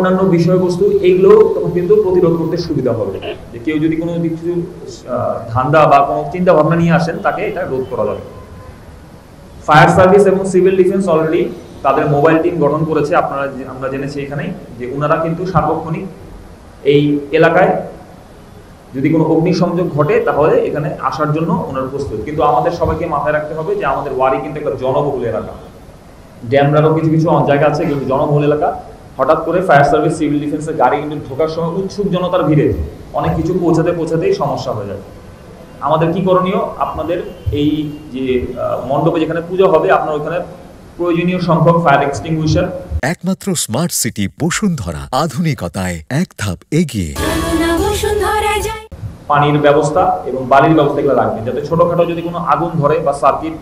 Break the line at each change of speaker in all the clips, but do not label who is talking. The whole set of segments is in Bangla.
অন্যান্য বিষয়বস্তু এইগুলো তখন কিন্তু প্রতিরোধ করতে সুবিধা হবে, যে কেউ যদি কোনো কিছু ধান্দা বা কোনো চিন্তা ভাবনা নিয়ে আসেন তাকে এটা রোধ করা যাবে। ফায়ার সার্ভিস এবং সিভিল ডিফেন্স অলরেডি তাদের মোবাইল টিম গঠন করেছে। আমরা জেনেছি এখানে যে ওনারা কিন্তু সার্বক্ষণিক এই এলাকায় যদি কোনো অগ্নিসংযোগ ঘটে তাহলে এখানে আসার জন্য ওনারা প্রস্তুত। কিন্তু আমাদের সবাইকে মাথায় রাখতে হবে যে আমাদের ওয়ারি কিন্তু একটা জনবহুল এলাকা, ড্যামরারও কিছু কিছু জায়গা আছে কিন্তু জনবহুল এলাকা। হঠাৎ করে ফায়ার সার্ভিস সিভিল ডিফেন্সের গাড়ি কিন্তু ঢোকার সময় উৎসুক জনতার ভিড়ে অনেক কিছু পৌঁছাতেই সমস্যা হয়ে যায়। আমাদের কি করণীয়, আপনাদের এই যে মণ্ডপে যেখানে পুজো হবে আপনার ওখানে প্রয়োজনীয় সংখ্যক ফায়ার এক্সটিংগুইশার,
একমাত্র স্মার্ট সিটি বসুন্ধরা, আধুনিকতায় এক ধাপ এগিয়ে।
পানির ব্যবস্থা এবং বালির ব্যবস্থা এগুলো রাখবেন, যাতে ছোটখাটো যদি কোনো আগুন ধরে বা সার্কিট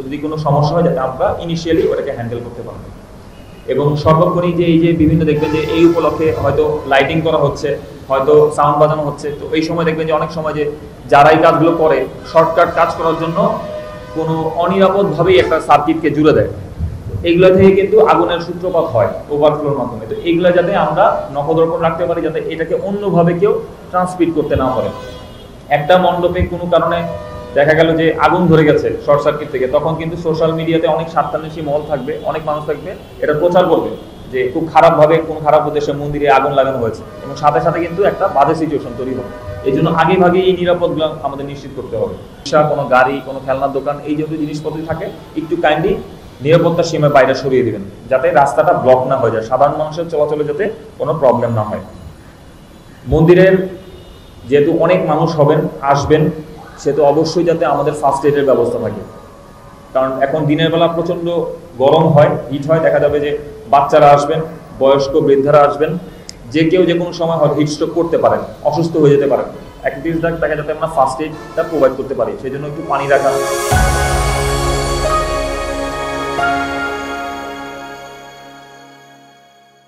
যদি কোনো সমস্যা হয় যাতে আমরা ইনিশিয়ালি ওটাকে হ্যান্ডেল করতে পারবো। এবং সর্বোপরি যে এই যে বিভিন্ন দেখবেন যে এই উপলক্ষে হয়তো লাইটিং করা হচ্ছে, হয়তো সাউন্ড বাজানো হচ্ছে, তো এই সময় দেখবেন যে অনেক সময় যে যারা এই কাজগুলো করে শর্টকাট কাজ করার জন্য কোনো অনিরাপদভাবেই একটা সার্কিটকে জুড়ে দেয়, এইগুলো থেকে কিন্তু আগুনের সূত্রপাত হয় ওভারফ্লোর মাধ্যমে। তো এইগুলো যাতে আমরা নখদর্পণ রাখতে পারি যাতে এটাকে অন্যভাবে কেউ ট্রান্সমিট করতে না পারে। একটা মণ্ডপে কোনো কারণে দেখা গেল যে আগুন ধরে গেছে শর্ট সার্কিট থেকে, তখন কিন্তু সোশ্যাল মিডিয়াতে অনেক স্বার্থান্বেষী মহল থাকবে, অনেক মানুষ থাকবে, এটা প্রচার করবে যে খুব খারাপভাবে কোন খারাপ উদ্দেশ্যে মন্দিরে আগুন লাগানো হয়েছে, এবং সাথে সাথে কিন্তু একটা বাজে সিচুয়েশন তৈরি হবে। এই জন্য আগে ভাগে এই নিরাপদগুলো আমাদের নিশ্চিত করতে হবে। কোনো গাড়ি, কোনো খেলনার দোকান, এই যেহেতু জিনিসপত্র থাকে একটু কাইন্ডলি নিরাপত্তার সীমার বাইরে সরিয়ে দিবেন, যাতে রাস্তাটা ব্লক না হয়ে যায়, সাধারণ মানুষের চলাচলে যাতে কোনো প্রবলেম না হয়। মন্দিরের যেহেতু অনেক মানুষ আসবেন, সেহেতু অবশ্যই যাতে আমাদের ফার্স্ট এডের ব্যবস্থা থাকে, কারণ এখন দিনের বেলা প্রচণ্ড গরম হয়, হিট হয়, দেখা যাবে যে বাচ্চারা আসবেন, বয়স্ক বৃদ্ধারা আসবেন, যে কেউ যে কোনো সময় হয়তো হিট স্ট্রোক করতে পারেন, অসুস্থ হয়ে যেতে পারেন। অ্যাটলিস্ট দেখা যাতে আমরা ফার্স্ট এডটা প্রোভাইড করতে পারি, সেই জন্য একটু পানি রাখা।